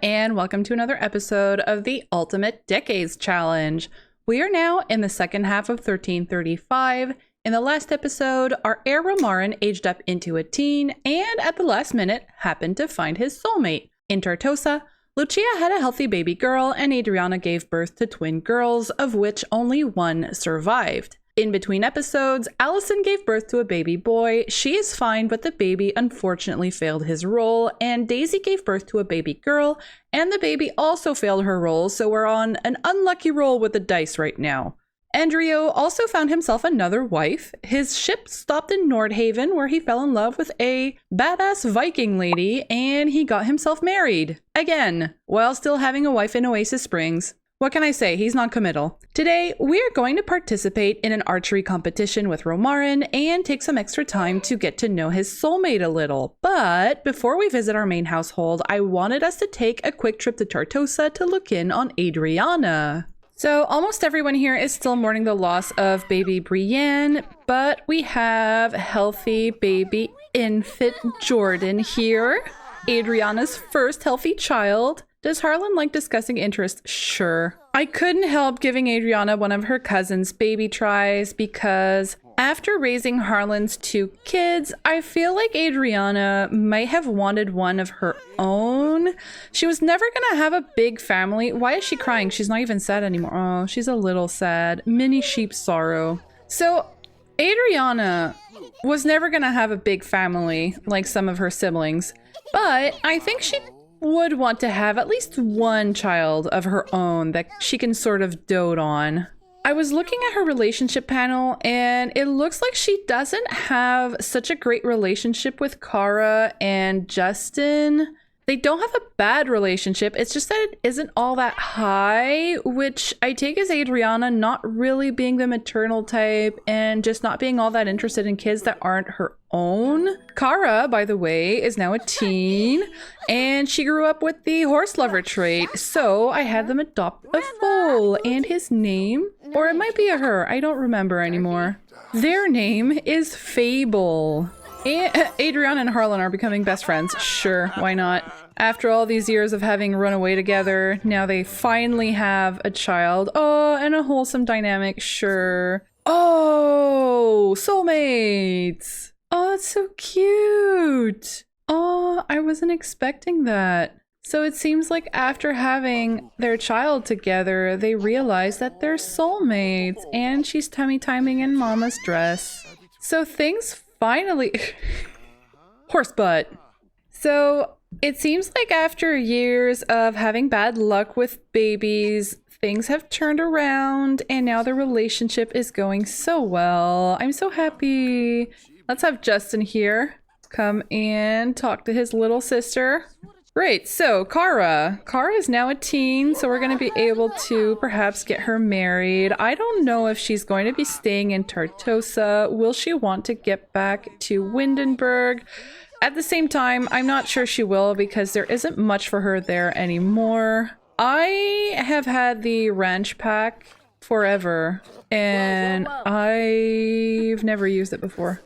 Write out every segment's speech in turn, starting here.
and welcome to another episode of the Ultimate Decades Challenge. We are now in the second half of 1335. In the last episode, our heir Romarin aged up into a teen, and at the last minute, happened to find his soulmate. In Tartosa, Lucia had a healthy baby girl, and Adrianna gave birth to twin girls, of which only one survived. In between episodes, Allison gave birth to a baby boy. She is fine, but the baby unfortunately failed his role, and Daisy gave birth to a baby girl, and the baby also failed her role, so we're on an unlucky roll with the dice right now. Andrio also found himself another wife. His ship stopped in Nordhaven, where he fell in love with a badass Viking lady, and he got himself married. Again, while still having a wife in Oasis Springs. What can I say? He's non-committal. Today, we are going to participate in an archery competition with Romarin and take some extra time to get to know his soulmate a little. But before we visit our main household, I wanted us to take a quick trip to Tartosa to look in on Adrianna. So almost everyone here is still mourning the loss of baby Brienne, but we have healthy baby infant Jordan here, Adrianna's first healthy child. Does Harlan like discussing interests? Sure. I couldn't help giving Adrianna one of her cousin's baby tries because after raising Harlan's two kids, I feel like Adrianna might have wanted one of her own. She was never gonna have a big family. Why is she crying? She's not even sad anymore. Oh, she's a little sad. Mini sheep sorrow. So Adrianna was never gonna have a big family like some of her siblings, but I think she would want to have at least one child of her own that she can sort of dote on. I was looking at her relationship panel and it looks like she doesn't have such a great relationship with Kara and Justin. They don't have a bad relationship, it's just that it isn't all that high, which I take as Adrianna not really being the maternal type and just not being all that interested in kids that aren't her own. Kara, by the way, is now a teen, and she grew up with the horse lover trait, so I had them adopt a foal, and his name, or it might be a her, I don't remember anymore. Their name is Fable. Adrianna and Harlan are becoming best friends. Sure, why not? After all these years of having run away together, now they finally have a child. Oh, and a wholesome dynamic, sure. Oh, soulmates! Oh, that's so cute! Oh, I wasn't expecting that. So it seems like after having their child together, they realize that they're soulmates, and she's tummy-timing in Mama's dress. So things finally horse butt. So it seems like after years of having bad luck with babies, things have turned around and now the relationship is going so well. I'm so happy. Let's have Justin here come and talk to his little sister. Great, so Kara is now a teen, so we're going to be able to perhaps get her married. I don't know if she's going to be staying in Tartosa. Will she want to get back to Windenburg? At the same time, I'm not sure she will because there isn't much for her there anymore. I have had the ranch pack forever, and I've never used it before.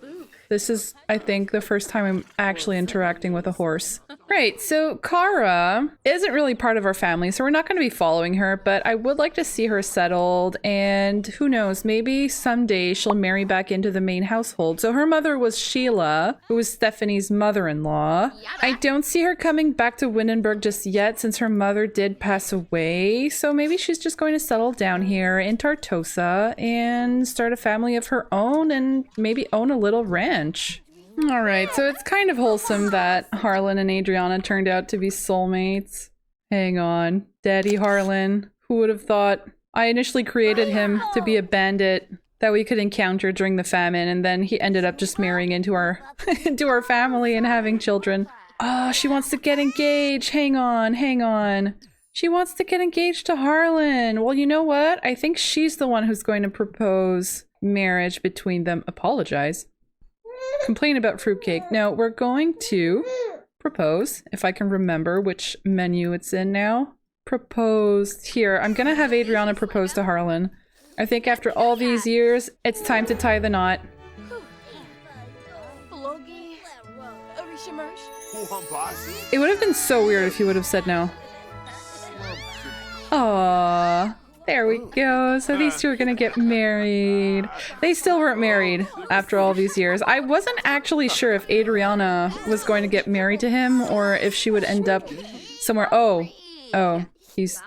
This is, I think, the first time I'm actually interacting with a horse. Right, so Kara isn't really part of our family, so we're not going to be following her, but I would like to see her settled, and who knows, maybe someday she'll marry back into the main household. So her mother was Sheila, who was Stephanie's mother-in-law. I don't see her coming back to Windenburg just yet, since her mother did pass away, so maybe she's just going to settle down here in Tartosa and start a family of her own and maybe own a little ranch. Alright, so it's kind of wholesome that Harlan and Adrianna turned out to be soulmates. Hang on. Daddy Harlan. Who would have thought? I initially created him to be a bandit that we could encounter during the famine, and then he ended up just marrying into our into our family and having children. Oh, she wants to get engaged. Hang on. She wants to get engaged to Harlan. Well, you know what? I think she's the one who's going to propose marriage between them. Apologize. Complain about fruitcake. No, we're going to propose, if I can remember which menu it's in now. Proposed. Here, I'm gonna have Adrianna propose to Harlan. I think after all these years, it's time to tie the knot. It would have been so weird if he would have said no. Aww. There we go. So these two are gonna get married. They still weren't married after all these years. I wasn't actually sure if Adrianna was going to get married to him or if she would end up somewhere. Oh, he's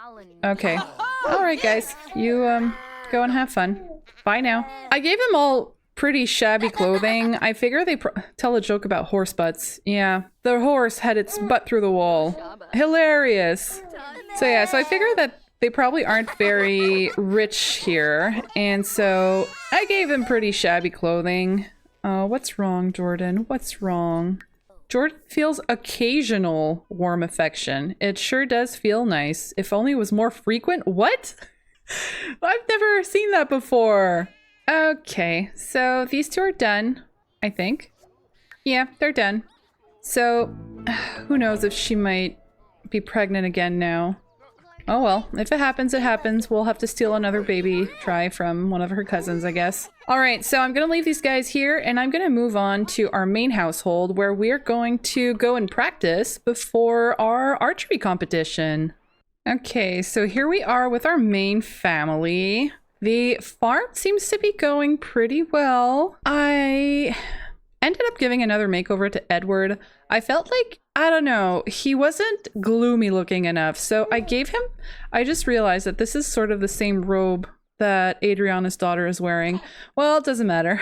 okay. All right, guys, you go and have fun. Bye now. I gave them all pretty shabby clothing. I figure they tell a joke about horse butts. Yeah, the horse had its butt through the wall. Hilarious. So yeah, so I figure that they probably aren't very rich here, and so I gave them pretty shabby clothing. What's wrong, Jordan? What's wrong? Jordan feels occasional warm affection. It sure does feel nice. If only it was more frequent. What? I've never seen that before. Okay, so these two are done, I think. Yeah, they're done. So, who knows if she might be pregnant again now. Oh well, if it happens, it happens. We'll have to steal another baby try from one of her cousins, I guess. Alright, so I'm gonna leave these guys here, and I'm gonna move on to our main household, where we're going to go and practice before our archery competition. Okay, so here we are with our main family. The farm seems to be going pretty well. I ended up giving another makeover to Edward. I felt like, I don't know, he wasn't gloomy looking enough. So I gave him, I just realized that this is sort of the same robe that Adrianna's daughter is wearing. Well, it doesn't matter.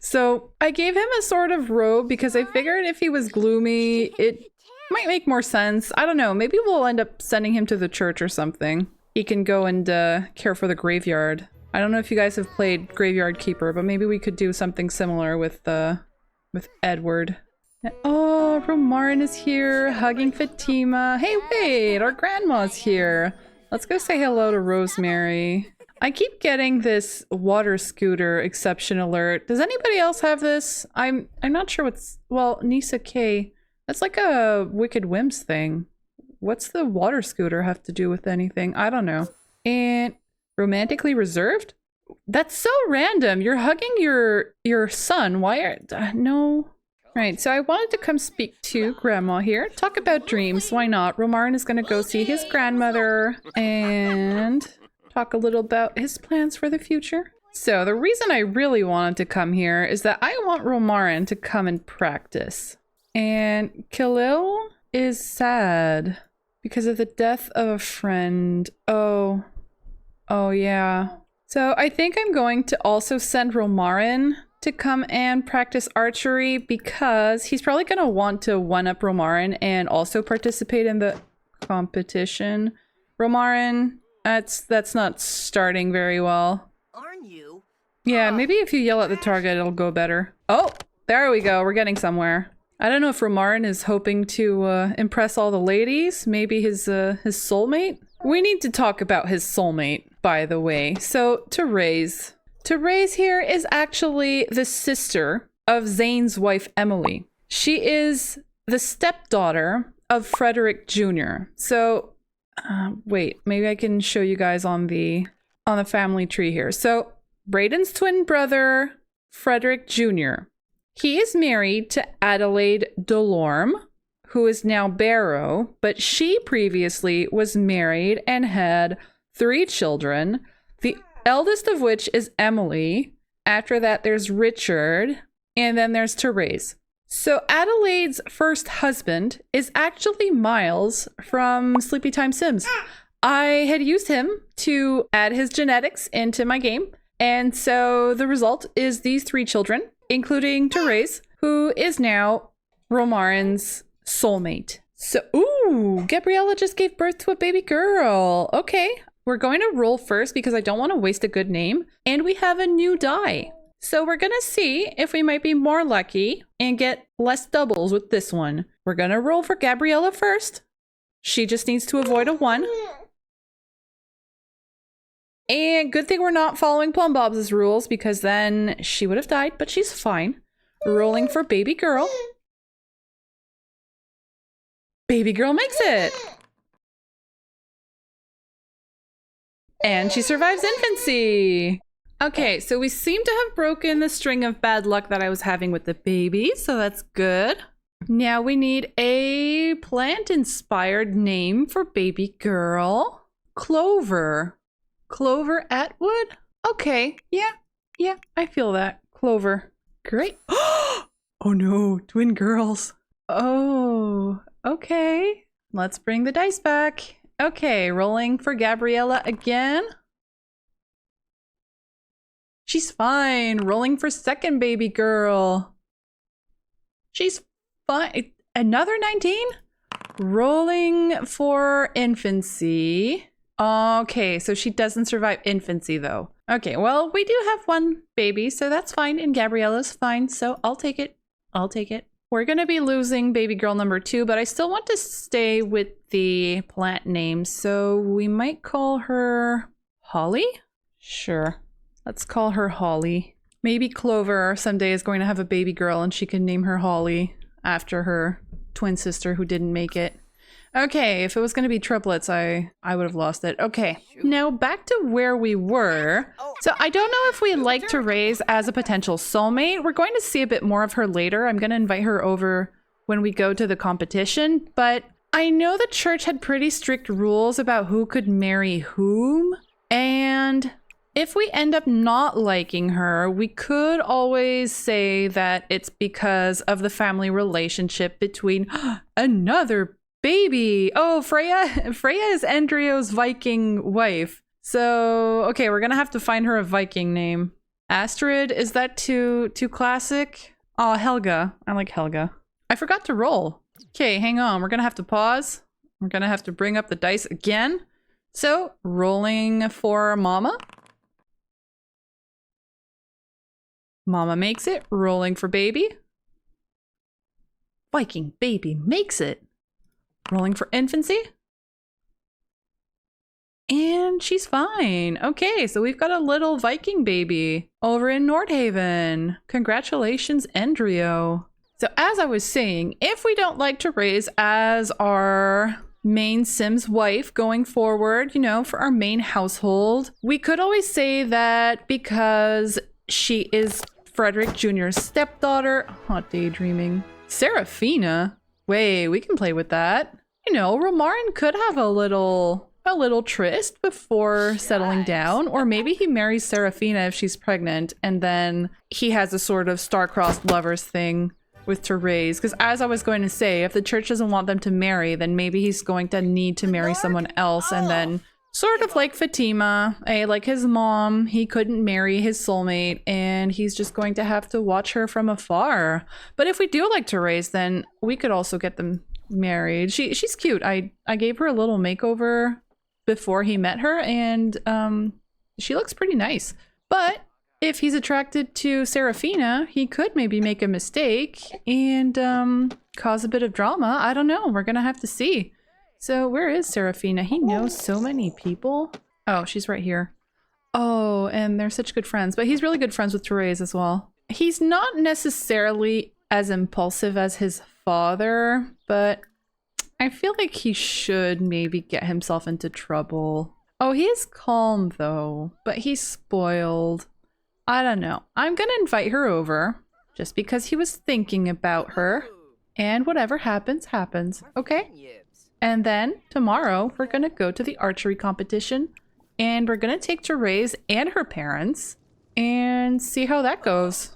So I gave him a sort of robe because I figured if he was gloomy, it might make more sense. I don't know, maybe we'll end up sending him to the church or something. He can go and care for the graveyard. I don't know if you guys have played Graveyard Keeper, but maybe we could do something similar with Edward. Oh, Romarin is here, hugging Fatima. Hey, wait, our grandma's here. Let's go say hello to Rosemary. I keep getting this water scooter exception alert. Does anybody else have this? I'm not sure what's, well, Nisa K. That's like a Wicked Whims thing. What's the water scooter have to do with anything? I don't know. And romantically reserved? That's so random. You're hugging your son. Why are no? Right, so I wanted to come speak to Grandma here. Talk about dreams. Why not? Romarin is going to go see his grandmother and talk a little about his plans for the future. So the reason I really wanted to come here is that I want Romarin to come and practice. And Khalil is sad because of the death of a friend. Oh yeah. So I think I'm going to also send Romarin to come and practice archery because he's probably going to want to one-up Romarin and also participate in the competition. Romarin, that's not starting very well. Aren't you? Yeah, maybe if you yell at the target, it'll go better. Oh, there we go. We're getting somewhere. I don't know if Romarin is hoping to impress all the ladies. Maybe his soulmate? We need to talk about his soulmate, by the way. So, Therese. Therese here is actually the sister of Zane's wife, Emily. She is the stepdaughter of Frederick Jr. So, wait, maybe I can show you guys on the family tree here. So, Brayden's twin brother, Frederick Jr. He is married to Adelaide Delorme, who is now Barrow, but she previously was married and had 3 children, the eldest of which is Emily. After that, there's Richard, and then there's Therese. So Adelaide's first husband is actually Miles from Sleepy Time Sims. I had used him to add his genetics into my game, and so the result is these 3 children, including Therese, who is now Romarin's soulmate. So, ooh, Gabriella just gave birth to a baby girl. Okay, we're going to roll first because I don't want to waste a good name. And we have a new die. So we're going to see if we might be more lucky and get less doubles with this one. We're going to roll for Gabriella first. She just needs to avoid a 1. And good thing we're not following Plum Bob's rules because then she would have died, but she's fine. Rolling for baby girl. Baby girl makes it. And she survives infancy. Okay, so we seem to have broken the string of bad luck that I was having with the baby, so that's good. Now we need a plant-inspired name for baby girl. Clover. Clover Atwood? Okay, yeah, I feel that. Clover. Great. Oh no, twin girls. Oh, okay. Let's bring the dice back. Okay, rolling for Gabriella again. She's fine. Rolling for second baby girl. She's fine. Another 19? Rolling for infancy. Okay, so she doesn't survive infancy though. Okay, well, we do have one baby, so that's fine, and Gabriella's fine, so I'll take it. I'll take it. We're gonna be losing baby girl number 2, but I still want to stay with the plant name, so we might call her Holly? Sure. Let's call her Holly. Maybe Clover someday is going to have a baby girl and she can name her Holly after her twin sister who didn't make it. Okay, if it was going to be triplets, I would have lost it. Okay, now back to where we were. So I don't know if we'd like to raise as a potential soulmate. We're going to see a bit more of her later. I'm going to invite her over when we go to the competition, but I know the church had pretty strict rules about who could marry whom, and if we end up not liking her, we could always say that it's because of the family relationship between another baby. Oh, Freja. Freja is Andreo's Viking wife. So, okay, we're gonna have to find her a Viking name. Astrid, is that too classic? Oh, Helga. I like Helga. I forgot to roll. Okay, hang on. We're gonna have to pause. We're gonna have to bring up the dice again. So, rolling for Mama. Mama makes it. Rolling for baby. Viking baby makes it. Rolling for infancy. And she's fine. Okay, so we've got a little Viking baby over in Nordhaven. Congratulations, Endrio. So as I was saying, if we don't like to raise as our main Sim's wife going forward, you know, for our main household, we could always say that because she is Frederick Jr.'s stepdaughter. Hot daydreaming. Seraphina? Wait, we can play with that. You know, Romarin could have a little tryst before settling down, or maybe he marries Seraphina if she's pregnant, and then he has a sort of star-crossed lovers thing with Therese. Because as I was going to say, if the church doesn't want them to marry, then maybe he's going to need to marry someone else, and then sort of like Fatima, like his mom, he couldn't marry his soulmate, and he's just going to have to watch her from afar. But if we do like Therese, then we could also get them married. She's cute. I gave her a little makeover before he met her, and she looks pretty nice. But if he's attracted to Seraphina, he could maybe make a mistake and cause a bit of drama. I don't know. We're gonna have to see. So where is Seraphina? He knows so many people. Oh, she's right here. Oh, and they're such good friends. But he's really good friends with Therese as well. He's not necessarily as impulsive as his father, but I feel like he should maybe get himself into trouble. Oh, he is calm though, but he's spoiled. I don't know. I'm gonna invite her over just because he was thinking about her, and whatever happens, happens. Okay? And then tomorrow we're gonna go to the archery competition, and we're gonna take Therese and her parents and see how that goes.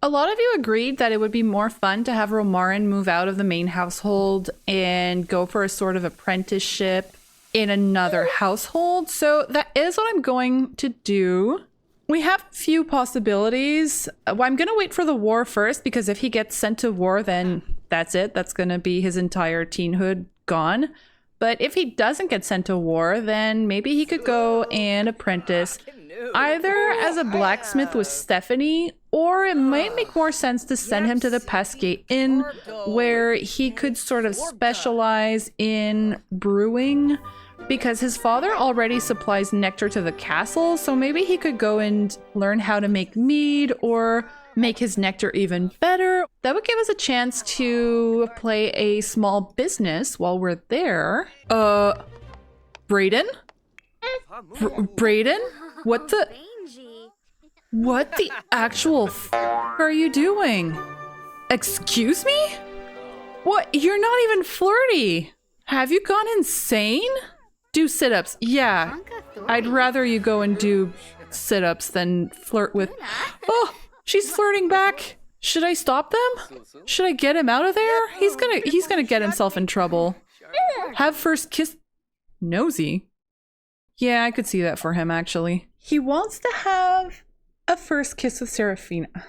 A lot of you agreed that it would be more fun to have Romarin move out of the main household and go for a sort of apprenticeship in another household. So that is what I'm going to do. We have a few possibilities. Well, I'm going to wait for the war first, because if he gets sent to war, then that's it. That's going to be his entire teenhood gone. But if he doesn't get sent to war, then maybe he could go and apprentice either as a blacksmith with Stephanie, or it might make more sense to send him to the Pesquet Inn, where he could sort of specialize in brewing, because his father already supplies nectar to the castle, so maybe he could go and learn how to make mead or make his nectar even better. That would give us a chance to play a small business while we're there. Brayden? Brayden? What the actual are you doing? Excuse me? What? You're not even flirty. Have you gone insane? Do sit-ups. Yeah. I'd rather you go and do sit-ups than flirt with... Oh, she's flirting back. Should I stop them? Should I get him out of there? He's gonna get himself in trouble. Have first kiss... Nosy? Yeah, I could see that for him, actually. He wants to have a first kiss with Serafina.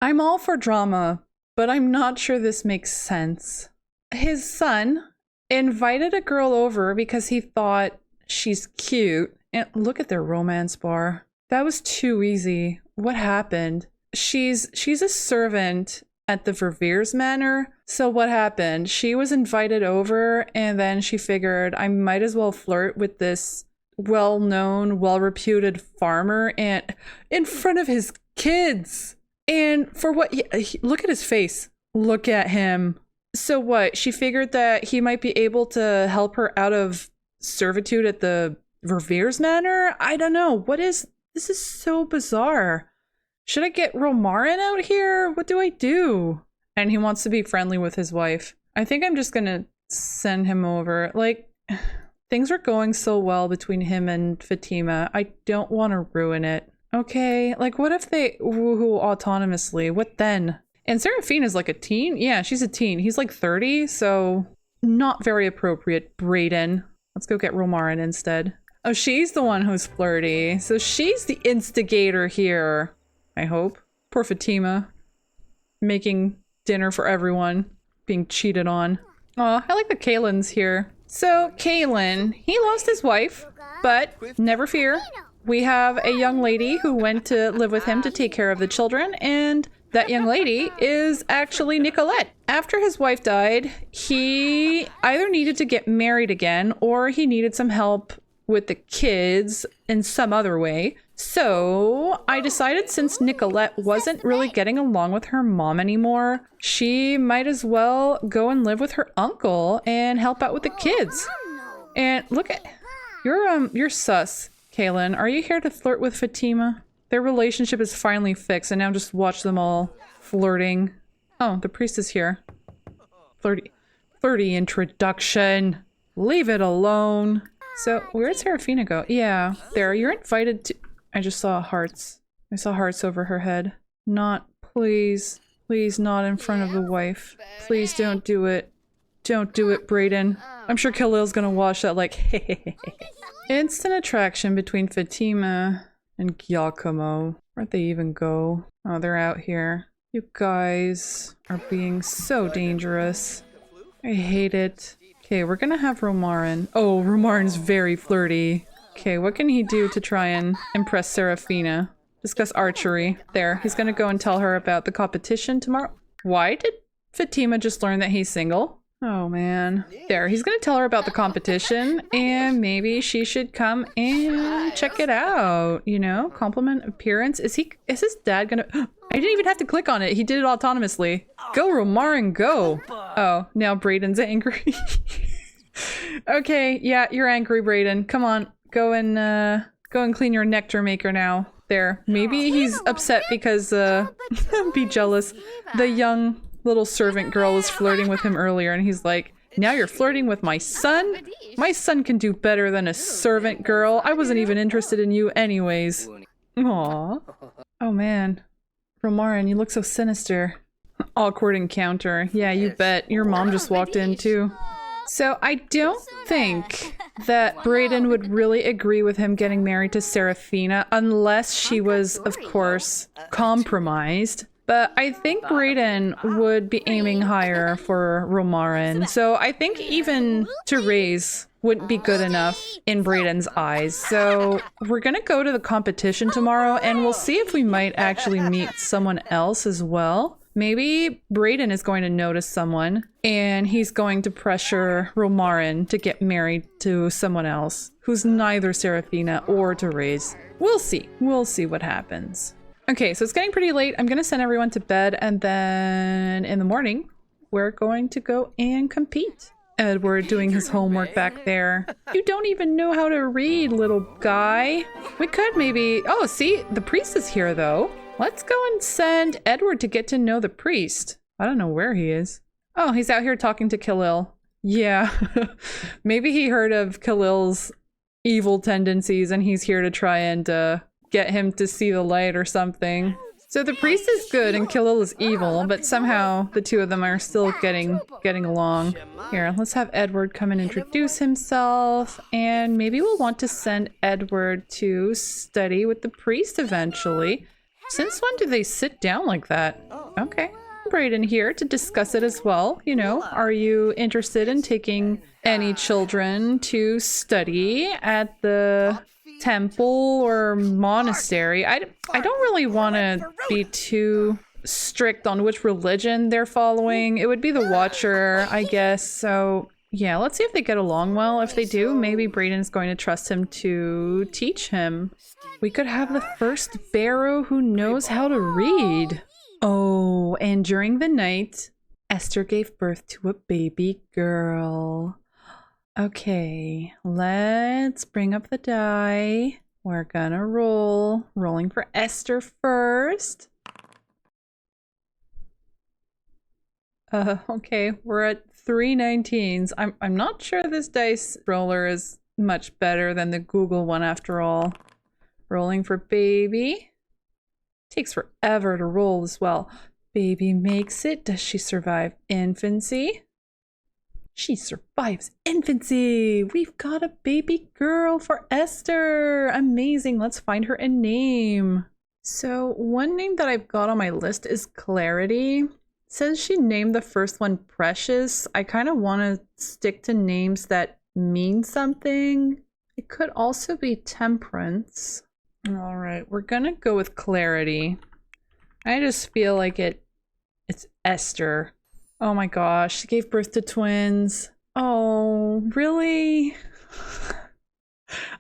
I'm all for drama, but I'm not sure this makes sense. His son invited a girl over because he thought she's cute. And look at their romance bar. That was too easy. What happened? She's a servant at the Verveers Manor. So what happened? She was invited over and then she figured I might as well flirt with this well-known, well-reputed farmer and in front of his kids. And for what? Look at his face. Look at him. So what? She figured that he might be able to help her out of servitude at the Verveers Manor? I don't know. This is so bizarre. Should I get Romarin out here? What do I do? And he wants to be friendly with his wife. I think I'm just gonna send him over. Like, things are going so well between him and Fatima. I don't want to ruin it. Okay, like what if they woohoo autonomously? What then? And Serafina's like a teen? Yeah, she's a teen. He's like 30, so not very appropriate. Brayden. Let's go get Romarin instead. Oh, she's the one who's flirty. So she's the instigator here, I hope. Poor Fatima. Making dinner for everyone. Being cheated on. Aw, I like the Kalen's here. So, Kalen, he lost his wife, but never fear. We have a young lady who went to live with him to take care of the children, and that young lady is actually Nicolette. After his wife died, he either needed to get married again, or he needed some help with the kids in some other way. So I decided since Nicolette wasn't really getting along with her mom anymore, she might as well go and live with her uncle and help out with the kids. And look at, you're sus, Kalen. Are you here to flirt with Fatima? Their relationship is finally fixed, and now just watch them all flirting. Oh, the priest is here. Flirty introduction. Leave it alone. So, where'd Serafina go? Yeah, there. You're invited to... I just saw hearts. I saw hearts over her head. Not, please. Please, not in front of the wife. Please don't do it. Don't do it, Brayden. I'm sure Khalil's gonna watch that like, hehehe. Instant attraction between Fatima and Giacomo. Where'd they even go? Oh, they're out here. You guys are being so dangerous. I hate it. Okay, we're gonna have Romarin. Oh, Romarin's very flirty. Okay, what can he do to try and impress Serafina? Discuss archery. There, he's gonna go and tell her about the competition tomorrow. Why did Fatima just learn that he's single? Oh man. There, he's gonna tell her about the competition and maybe she should come and check it out. You know, compliment appearance. Is his dad gonna... I didn't even have to click on it. He did it autonomously. Go, Romarin, go. Oh, now Brayden's angry. Okay, yeah, you're angry, Brayden. Come on, go and clean your nectar maker now. There, maybe he's upset because, be jealous. The young little servant girl was flirting with him earlier and he's like, now you're flirting with my son? My son can do better than a servant girl. I wasn't even interested in you anyways. Aww. Oh man. Romarin, you look so sinister. Awkward encounter. Yeah, you bet. Your mom just walked in too. So I don't think that Brayden would really agree with him getting married to Serafina unless she was, of course, compromised. But I think Brayden would be aiming higher for Romarin. So I think even Therese wouldn't be good enough in Brayden's eyes. So we're gonna go to the competition tomorrow and we'll see if we might actually meet someone else as well. Maybe Brayden is going to notice someone and he's going to pressure Romarin to get married to someone else who's neither Serafina or Therese. We'll see. We'll see what happens. Okay, so it's getting pretty late. I'm gonna send everyone to bed and then in the morning, we're going to go and compete. Edward doing his homework back there. You don't even know how to read, little guy. We could maybe... Oh, see? The priest is here, though. Let's go and send Edward to get to know the priest. I don't know where he is. Oh, he's out here talking to Khalil. Yeah. Maybe he heard of Khalil's evil tendencies and he's here to try and get him to see the light or something. So the priest is good and Khalil is evil, but somehow the two of them are still getting along. Here, let's have Edward come and introduce himself, and maybe we'll want to send Edward to study with the priest eventually. Since when do they sit down like that? Okay. Brayden here to discuss it as well. You know, are you interested in taking any children to study at the temple or monastery? I don't really want to be too strict on which religion they're following. It would be the Watcher, I guess. So yeah, let's see if they get along well. If they do, maybe Brayden's going to trust him to teach him. We could have the first Barrow who knows how to read. Oh, and during the night, Esther gave birth to a baby girl. Okay, let's bring up the die. We're gonna roll. Rolling for Esther first. Okay, we're at 3 19s. I'm not sure this dice roller is much better than the Google one after all. Rolling for baby. Takes forever to roll as well. Baby makes it. Does she survive infancy? She survives infancy! We've got a baby girl for Esther! Amazing, let's find her a name. So one name that I've got on my list is Clarity. It says she named the first one Precious. I kind of want to stick to names that mean something. It could also be Temperance. Alright, we're gonna go with Clarity. I just feel like it's Esther. Oh my gosh, she gave birth to twins. Oh, really?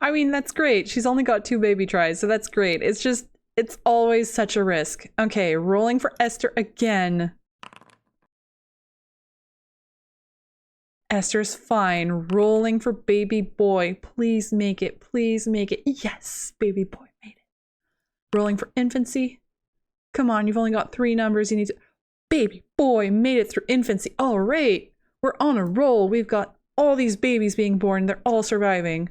I mean, that's great. She's only got 2 baby tries, so that's great. It's just, it's always such a risk. Okay, rolling for Esther again. Esther's fine. Rolling for baby boy. Please make it. Please make it. Yes, baby boy made it. Rolling for infancy. Come on, you've only got 3 numbers. You need to... Baby boy made it through infancy. All right, we're on a roll. We've got all these babies being born. They're all surviving.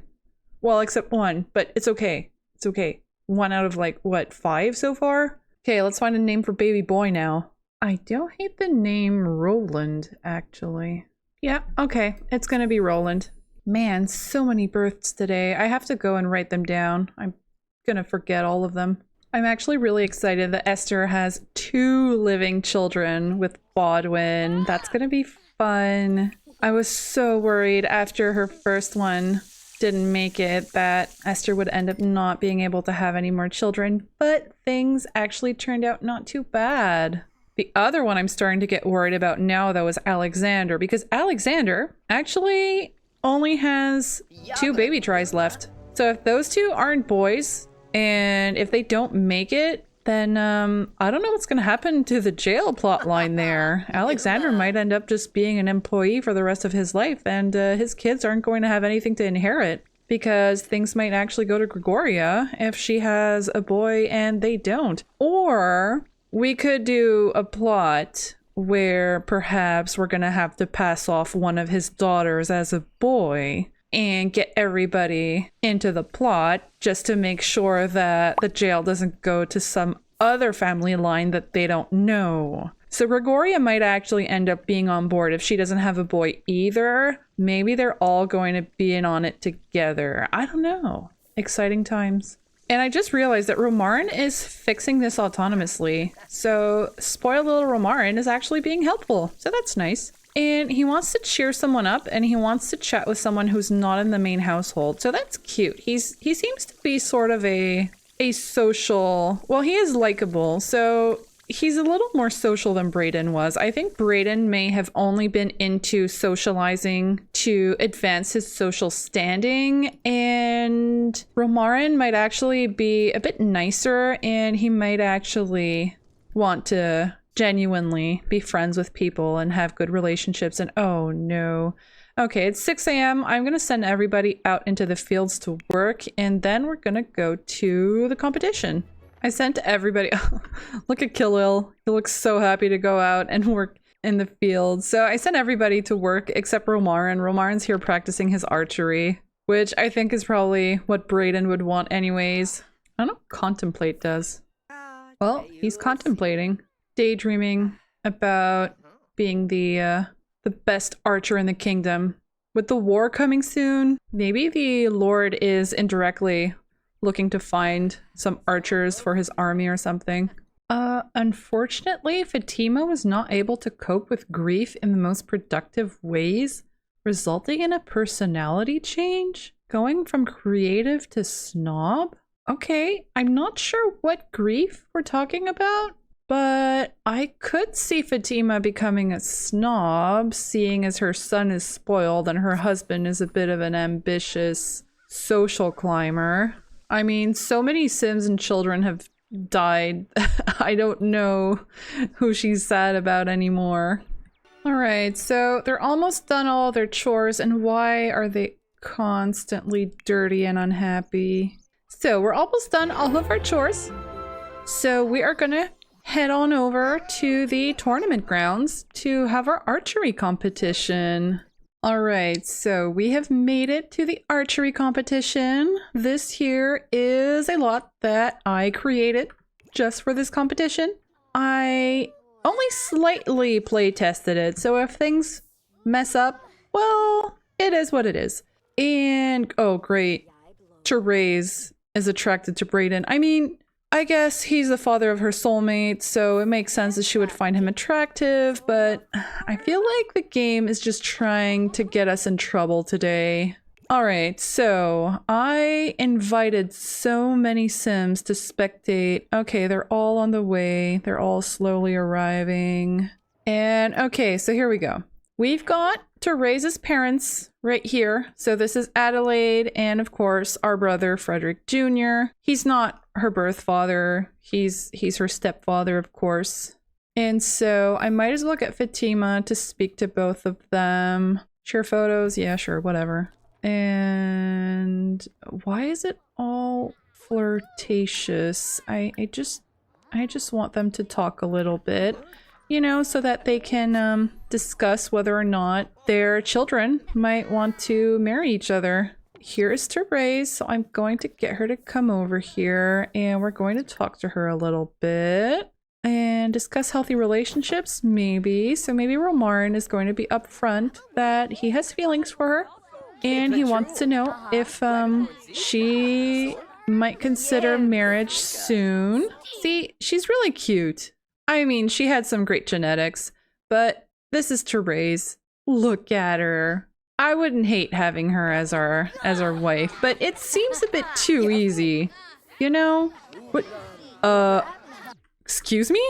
Well, except 1, but it's okay. It's okay. 1 out of like, what, 5 so far? Okay, let's find a name for baby boy now. I don't hate the name Roland, actually. Yeah, okay, it's gonna be Roland. Man, so many births today. I have to go and write them down. I'm gonna forget all of them. I'm actually really excited that Esther has 2 living children with Bodwin. That's gonna be fun. I was so worried after her first one didn't make it that Esther would end up not being able to have any more children, but things actually turned out not too bad. The other one I'm starting to get worried about now, though, is Alexander, because Alexander actually only has 2 baby tries left. So if those 2 aren't boys, and if they don't make it, then I don't know what's going to happen to the jail plot line there. Alexander might end up just being an employee for the rest of his life, and his kids aren't going to have anything to inherit, because things might actually go to Gregoria if she has a boy and they don't. Or we could do a plot where perhaps we're going to have to pass off one of his daughters as a boy and get everybody into the plot just to make sure that the jail doesn't go to some other family line that they don't know. So Gregoria might actually end up being on board if she doesn't have a boy either. Maybe they're all going to be in on it together. I don't know. Exciting times. And I just realized that Romarin is fixing this autonomously. So spoiled little Romarin is actually being helpful. So that's nice. And he wants to cheer someone up, and he wants to chat with someone who's not in the main household. So that's cute. He seems to be sort of a social... Well, he is likable, so he's a little more social than Brayden was. I think Brayden may have only been into socializing to advance his social standing, and Romarin might actually be a bit nicer, and he might actually want to genuinely be friends with people and have good relationships. And oh no. Okay, it's 6 a.m. I'm gonna send everybody out into the fields to work, and then we're gonna go to the competition. I sent everybody... Look at Khalil. He looks so happy to go out and work in the field. So I sent everybody to work except Romarin. Romarin's here practicing his archery. which I think is probably what Brayden would want anyways. I don't know what contemplate does. Well, he's contemplating, daydreaming about being the best archer in the kingdom. With the war coming soon, maybe the Lord is indirectly looking to find some archers for his army or something. Unfortunately, Fatima was not able to cope with grief in the most productive ways, resulting in a personality change, going from creative to snob. Okay, I'm not sure what grief we're talking about, but I could see Fatima becoming a snob, seeing as her son is spoiled and her husband is a bit of an ambitious social climber. I mean, so many Sims and children have died. I don't know who she's sad about anymore. Alright, so they're almost done all their chores, and why are they constantly dirty and unhappy? So we're almost done all of our chores. So we are gonna head on over to the tournament grounds to have our archery competition. Alright, so we have made it to the archery competition. This here is a lot that I created just for this competition. I only slightly play tested it, so if things mess up, well, it is what it is. And, oh great, Chores is attracted to Brayden. I mean, I guess he's the father of her soulmate, so it makes sense that she would find him attractive, but I feel like the game is just trying to get us in trouble today. Alright, so I invited so many Sims to spectate. Okay, they're all on the way. They're all slowly arriving. And okay, so here we go. We've got Therese's parents right here. So this is Adelaide and of course our brother Frederick Jr. He's not her birth father. He's her stepfather, of course. And so I might as well get Fatima to speak to both of them. Share photos? Yeah, sure, whatever. And why is it all flirtatious? I just want them to talk a little bit. You know, so that they can discuss whether or not their children might want to marry each other. Here's Therese, so I'm going to get her to come over here and we're going to talk to her a little bit and discuss healthy relationships, maybe. So maybe Romarin is going to be upfront that he has feelings for her and he wants to know if she might consider marriage soon. See, she's really cute. I mean, she had some great genetics, but this is Therese. Look at her. I wouldn't hate having her as our wife, but it seems a bit too easy. You know? What? Excuse me?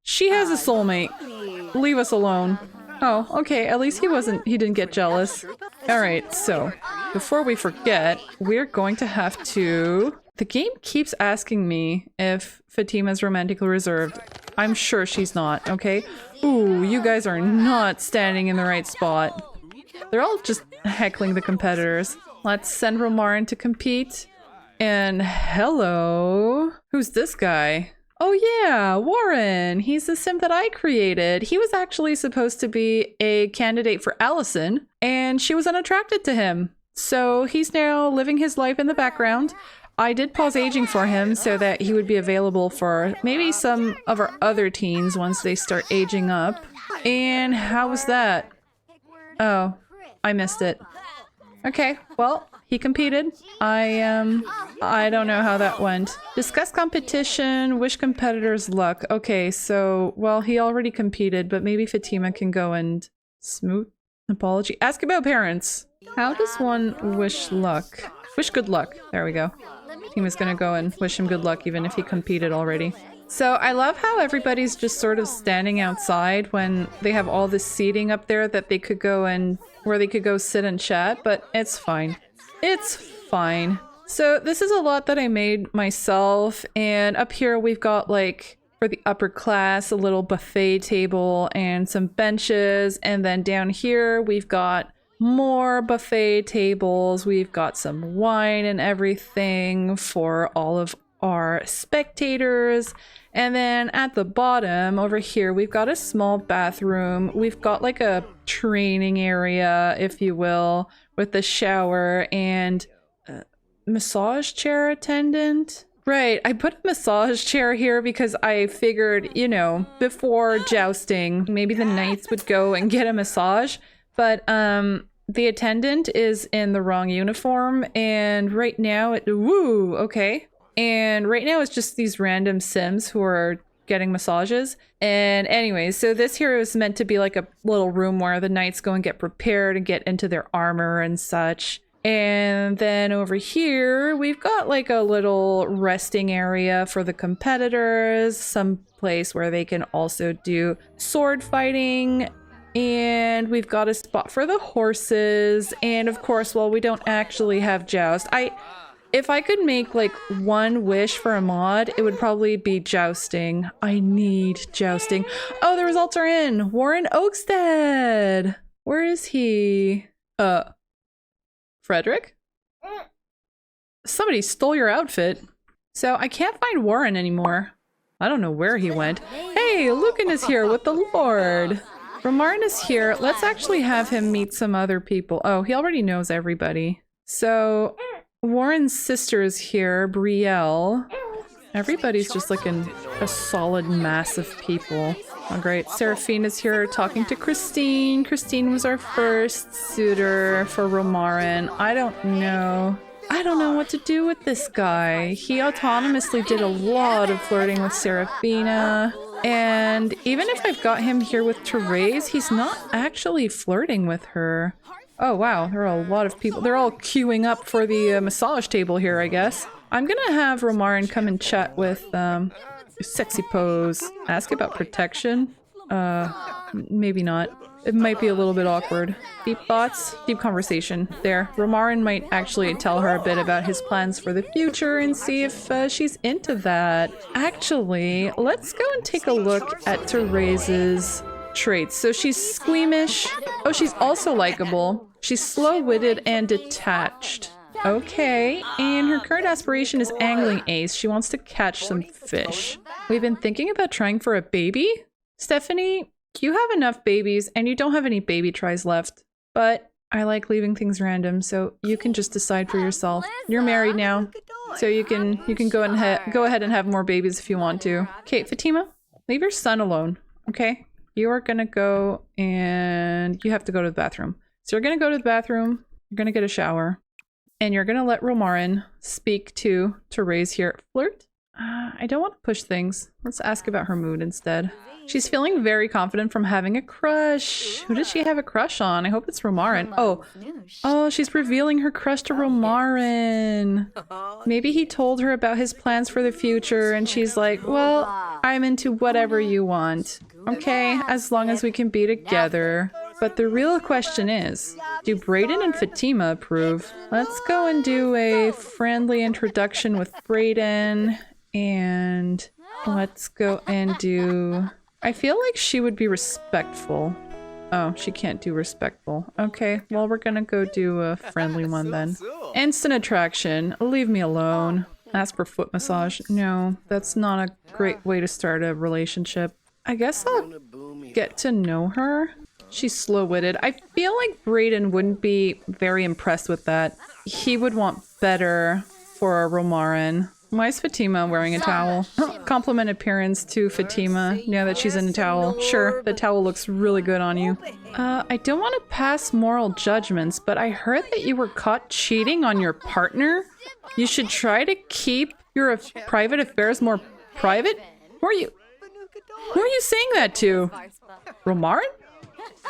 She has a soulmate. Leave us alone. Oh, okay, at least he didn't get jealous. Alright, so, before we forget, we're going to have to... The game keeps asking me if Fatima's romantically reserved. I'm sure she's not, okay? Ooh, you guys are not standing in the right spot. They're all just heckling the competitors. Let's send Romarin to compete. And hello. Who's this guy? Oh yeah, Warren. He's the sim that I created. He was actually supposed to be a candidate for Allison, and she was unattracted to him. So he's now living his life in the background. I did pause aging for him so that he would be available for maybe some of our other teens once they start aging up. And how was that? Oh, I missed it. Okay, well, he competed. I don't know how that went. Discuss competition, wish competitors luck. Okay, so, well, he already competed, but maybe Fatima can go and smooth apology. Ask about parents. How does one wish luck? Wish good luck. There we go. Fatima's gonna go and wish him good luck even if he competed already. So I love how everybody's just sort of standing outside when they have all this seating up there that they could go and where they could go sit and chat, but it's fine. It's fine. So this is a lot that I made myself, and up here we've got, like, for the upper class, a little buffet table and some benches, and then down here we've got more buffet tables. We've got some wine and everything for all of our spectators. And then at the bottom over here, we've got a small bathroom. We've got like a training area, if you will, with the shower and massage chair attendant. Right, I put a massage chair here because I figured, you know, before jousting, maybe the knights would go and get a massage, but the attendant is in the wrong uniform, and right now and right now it's just these random sims who are getting massages. And anyway, so this here is meant to be like a little room where the knights go and get prepared and get into their armor and such. And then over here, we've got like a little resting area for the competitors, some place where they can also do sword fighting. And we've got a spot for the horses. And of course, well, we don't actually have joust. If I could make like one wish for a mod, it would probably be jousting. I need jousting. Oh, the results are in. Warren Oakstead. Where is he? Frederick? Somebody stole your outfit. So I can't find Warren anymore. I don't know where he went. Hey, Lucan is here with the Lord. Romarin is here. Let's actually have him meet some other people. Oh, he already knows everybody. So Warren's sister is here, Brielle. Everybody's just like a solid mass of people. Oh great, Seraphina's here talking to Christine. Christine was our first suitor for Romarin. I don't know what to do with this guy. He autonomously did a lot of flirting with Seraphina. And even if I've got him here with Therese, he's not actually flirting with her. Oh wow, there are a lot of people. They're all queuing up for the massage table here, I guess. I'm gonna have Romarin come and chat with Sexy Pose. Ask about protection? Maybe not. It might be a little bit awkward. Deep thoughts? Deep conversation. There. Romarin might actually tell her a bit about his plans for the future and see if she's into that. Actually, let's go and take a look at Therese's traits. So she's squeamish. Oh, she's also likable. She's slow-witted and detached. Okay, and her current aspiration is angling ace. She wants to catch some fish. We've been thinking about trying for a baby? Stephanie, you have enough babies and you don't have any baby tries left. But I like leaving things random, so you can just decide for yourself. You're married now, so you can go ahead and have more babies if you want to. Okay, Fatima, leave your son alone, okay? You are gonna go and you have to go to the bathroom. So you're gonna go to the bathroom, you're gonna get a shower. And you're gonna let Romarin speak to Therese here. Flirt? I don't want to push things. Let's ask about her mood instead. She's feeling very confident from having a crush. Who does she have a crush on? I hope it's Romarin. Oh, she's revealing her crush to Romarin. Maybe he told her about his plans for the future and she's like, well, I'm into whatever you want. Okay, as long as we can be together. But the real question is, do Brayden and Fatima approve? Let's go and do a friendly introduction with Brayden, and let's go and do... I feel like she would be respectful. Oh, she can't do respectful. Okay, well we're gonna go do a friendly one then. Instant attraction. Leave me alone. Ask for foot massage. No, that's not a great way to start a relationship. I guess I'll get to know her. She's slow-witted. I feel like Brayden wouldn't be very impressed with that. He would want better for a Romarin. Why is Fatima wearing a towel? Compliment appearance to Fatima now that she's in a towel. Sure, the towel looks really good on you. I don't want to pass moral judgments, but I heard that you were caught cheating on your partner. You should try to keep your private affairs more private? Who are you saying that to? Romarin?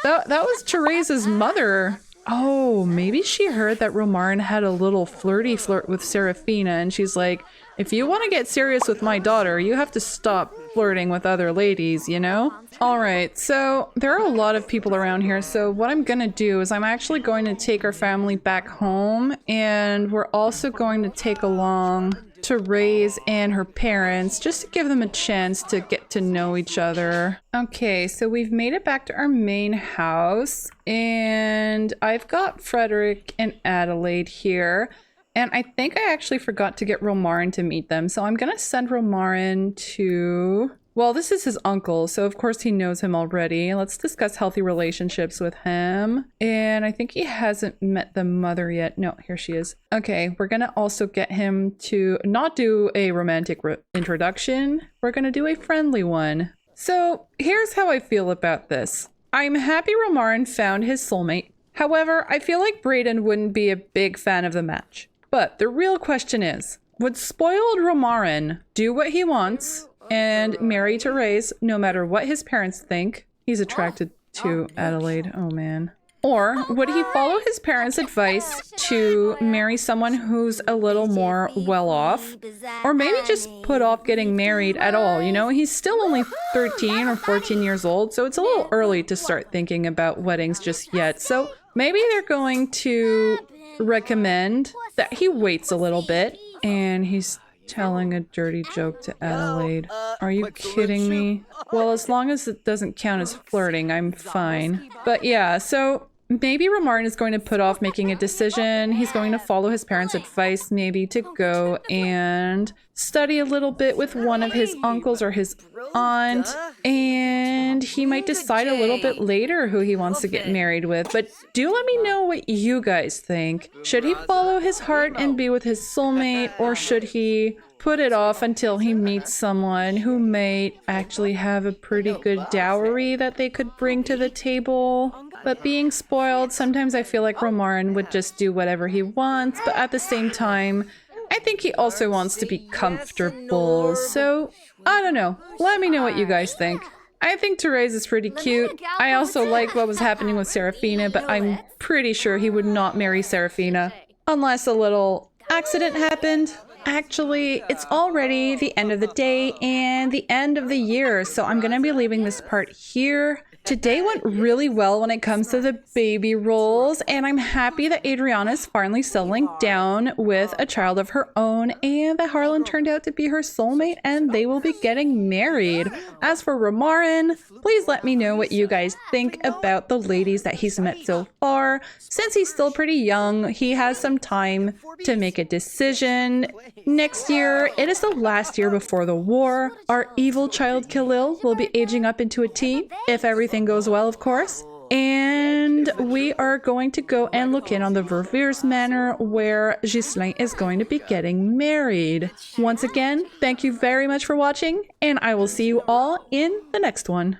That was Therese's mother. Oh, maybe she heard that Romarin had a little flirty flirt with Seraphina and she's like, if you want to get serious with my daughter, you have to stop flirting with other ladies, you know? Alright, so there are a lot of people around here, so what I'm gonna do is I'm actually going to take our family back home, and we're also going to take along Therese and her parents, just to give them a chance to get to know each other. Okay, so we've made it back to our main house, and I've got Frederick and Adelaide here. And I think I actually forgot to get Romarin to meet them. So I'm going to send Romarin to Well, this is his uncle, so of course he knows him already. Let's discuss healthy relationships with him. And I think he hasn't met the mother yet. No, here she is. Okay, we're gonna also get him to not do a romantic introduction. We're gonna do a friendly one. So here's how I feel about this. I'm happy Romarin found his soulmate. However, I feel like Brayden wouldn't be a big fan of the match. But the real question is, would spoiled Romarin do what he wants and marry Chores no matter what his parents think? He's attracted to Adelaide. Oh man. Or would he follow his parents' advice to marry someone who's a little more well off? Or maybe just put off getting married at all, you know? He's still only 13 or 14 years old, so it's a little early to start thinking about weddings just yet. So maybe they're going to recommend that he waits a little bit, and he's telling a dirty joke to Adelaide. Are you kidding me? Well, as long as it doesn't count as flirting, I'm fine. But yeah, so maybe Romarin is going to put off making a decision. He's going to follow his parents' advice, maybe to go and study a little bit with one of his uncles or his aunt, and he might decide a little bit later who he wants to get married with. But do let me know what you guys think. Should he follow his heart and be with his soulmate, or should he put it off until he meets someone who might actually have a pretty good dowry that they could bring to the table? But being spoiled, sometimes I feel like Romarin would just do whatever he wants, but at the same time, I think he also wants to be comfortable. So, I don't know. Let me know what you guys think. I think Chores is pretty cute. I also like what was happening with Seraphina, but I'm pretty sure he would not marry Seraphina unless a little accident happened. Actually, it's already the end of the day and the end of the year, so I'm gonna be leaving this part here. Today went really well when it comes to the baby roles, and I'm happy that Adrianna is finally settling down with a child of her own, and that Harlan turned out to be her soulmate, and they will be getting married. As for Romarin, please let me know what you guys think about the ladies that he's met so far. Since he's still pretty young, he has some time to make a decision. Next year, it is the last year before the war. Our evil child Khalil will be aging up into a teen, if everything goes well, of course. And we are going to go and look in on the Verveers Manor, where Ghislain is going to be getting married. Once again, thank you very much for watching, and I will see you all in the next one.